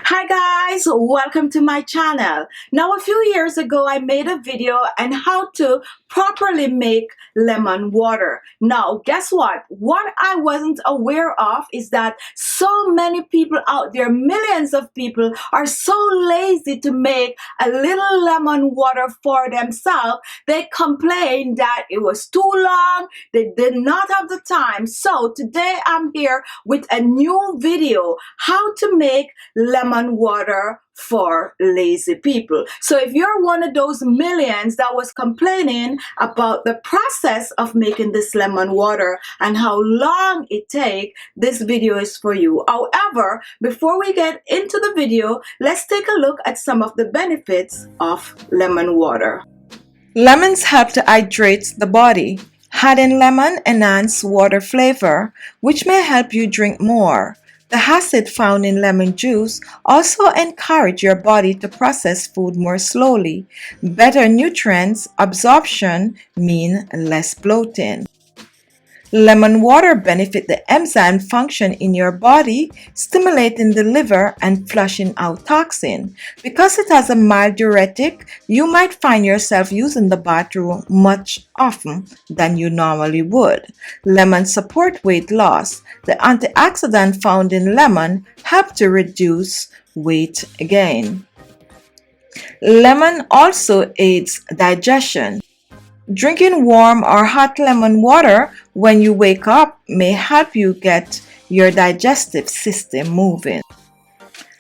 Hi guys, welcome to my channel. Now a few years ago I made a video on how to properly make lemon water. Now guess what? What I wasn't aware of is that so many people out there, millions of people, are so lazy to make a little lemon water for themselves. They complain that it was too long, they did not have the time. So today I'm here with a new video, how to make lemon water for lazy people. So if you're one of those millions that was complaining about the process of making this lemon water and how long it takes, this video is for you. However, before we get into the video, let's take a look at some of the benefits of lemon water. Lemons help to hydrate the body. Adding lemon enhances water flavor, which may help you drink more. The acid found in lemon juice also encourages your body to process food more slowly. Better nutrients absorption mean less bloating. Lemon water benefits the enzyme function in your body, stimulating the liver and flushing out toxin. Because it has a mild diuretic, you might find yourself using the bathroom much often than you normally would. Lemons support weight loss. The antioxidant found in lemon help to reduce weight gain. Lemon also aids digestion. Drinking warm or hot lemon water when you wake up may help you get your digestive system moving.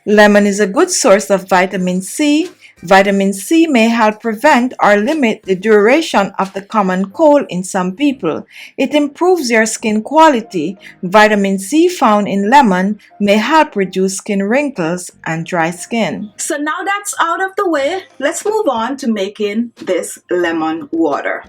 Lemon is a good source of vitamin C. Vitamin C may help prevent or limit the duration of the common cold in some people. It improves your skin quality. Vitamin C found in lemon may help reduce skin wrinkles and dry skin. So now that's out of the way, let's move on to making this lemon water.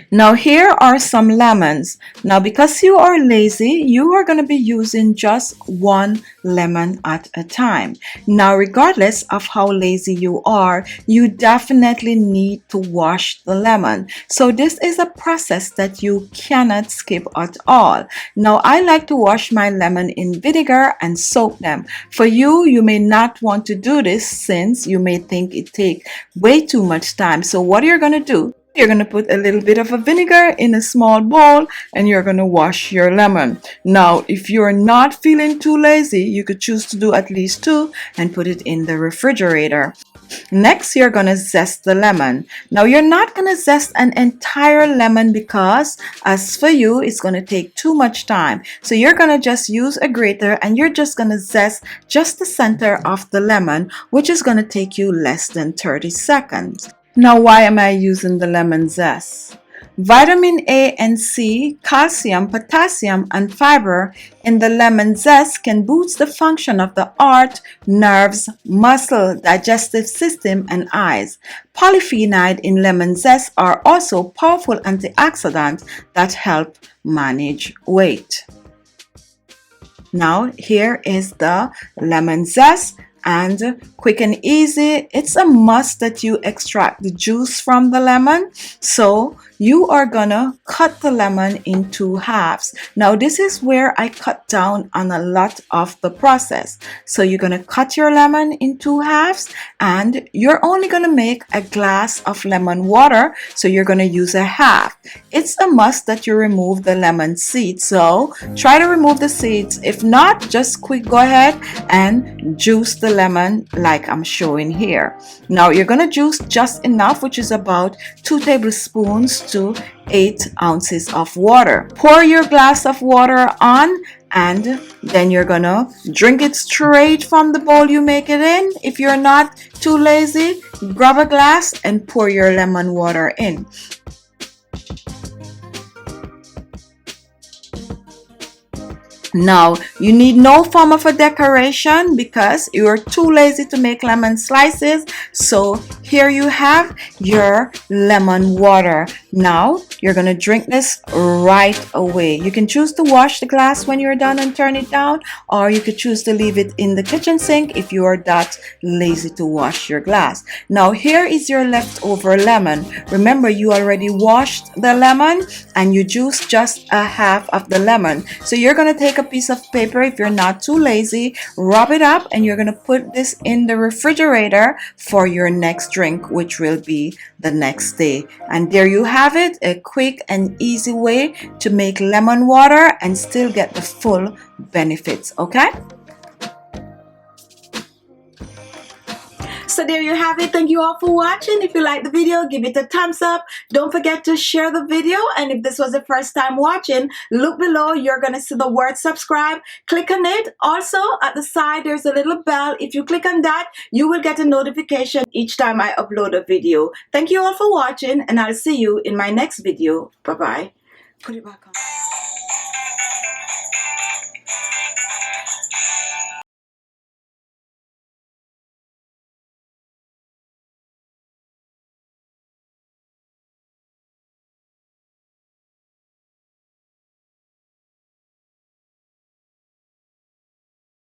Now here are some lemons. Now because you are lazy, you are going to be using just one lemon at a time. Now regardless of how lazy you are, you definitely need to wash the lemon. So this is a process that you cannot skip at all. Now I like to wash my lemon in vinegar and soak them. For you, you may not want to do this since you may think it takes way too much time. So what you're going to do, you're going to put a little bit of a vinegar in a small bowl and you're going to wash your lemon. Now, if you're not feeling too lazy, you could choose to do at least 2 and put it in the refrigerator. Next, you're going to zest the lemon. Now, you're not going to zest an entire lemon because as for you, it's going to take too much time. So you're going to just use a grater and you're just going to zest just the center of the lemon, which is going to take you less than 30 seconds. Now, why am I using the lemon zest? Vitamin A and C, calcium, potassium, and fiber in the lemon zest can boost the function of the heart, nerves, muscle, digestive system, and eyes. Polyphenol in lemon zest are also powerful antioxidants that help manage weight. Now, here is the lemon zest. And quick and easy, it's a must that you extract the juice from the lemon. So you are gonna cut the lemon in 2 halves. Now this is where I cut down on a lot of the process. So you're gonna cut your lemon in 2 halves and you're only gonna make a glass of lemon water. So you're gonna use a half. It's a must that you remove the lemon seeds. So try to remove the seeds. If not, just go ahead and juice the lemon like I'm showing here. Now you're going to juice just enough, which is about 2 tablespoons to 8 ounces of water. Pour your glass of water on and then you're going to drink it straight from the bowl you make it in. If you're not too lazy, grab a glass and pour your lemon water in. Now, you need no form of a decoration because you're too lazy to make lemon slices. So here you have your lemon water. Now you're gonna drink this right away. You can choose to wash the glass when you're done and turn it down, or you could choose to leave it in the kitchen sink if you are that lazy to wash your glass. Now here is your leftover lemon. Remember, you already washed the lemon and you juiced just a half of the lemon. So you're gonna take a piece of paper, if you're not too lazy, rub it up, and you're gonna put this in the refrigerator for your next drink, which will be the next day. And there you have it, a quick and easy way to make lemon water and still get the full benefits. Okay? So there you have it. Thank you all for watching. If you like the video, give it a thumbs up. Don't forget to share the video. And if this was the first time watching, look below. You're going to see the word subscribe. Click on it. Also, at the side, there's a little bell. If you click on that, you will get a notification each time I upload a video. Thank you all for watching, and I'll see you in my next video. Bye-bye. Put it back on.